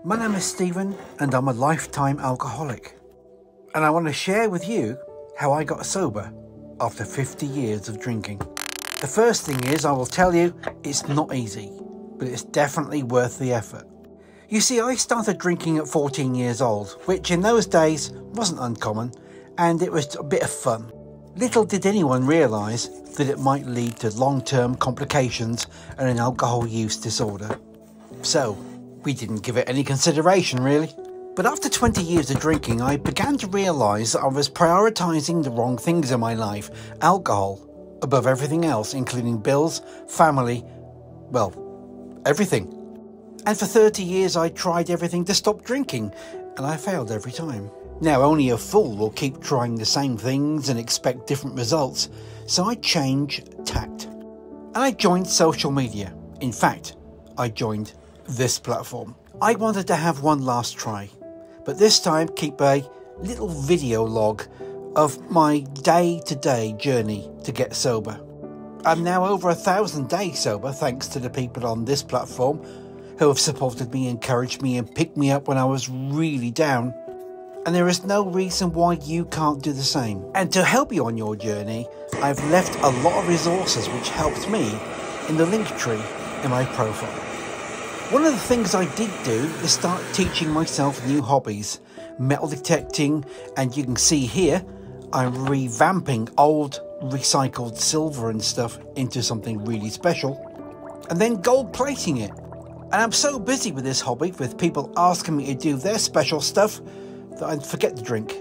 My name is Stephen and I'm a lifetime alcoholic. And I want to share with you how I got sober after 50 years of drinking. The first thing is I will tell you it's not easy, but it's definitely worth the effort. You see, I started drinking at 14 years old, which in those days wasn't uncommon, and it was a bit of fun. Little did anyone realise that it might lead to long-term complications and an alcohol use disorder. So, we didn't give it any consideration really. But after 20 years of drinking, I began to realise that I was prioritising the wrong things in my life. Alcohol above everything else, including bills, family, well, everything. And for 30 years I tried everything to stop drinking, and I failed every time. Now, only a fool will keep trying the same things and expect different results, so I changed tact. And I joined social media. In fact, I joined this platform. I wanted to have one last try, but this time keep a little video log of my day-to-day journey to get sober. I'm now over 1,000 days sober thanks to the people on this platform who have supported me, encouraged me and picked me up when I was really down. And there is no reason why you can't do the same. And to help you on your journey, I've left a lot of resources which helped me in the link tree in my profile. One of the things I did do is start teaching myself new hobbies, metal detecting, and you can see here I'm revamping old recycled silver and stuff into something really special, and then gold plating it. And I'm so busy with this hobby, with people asking me to do their special stuff, that I forget to drink.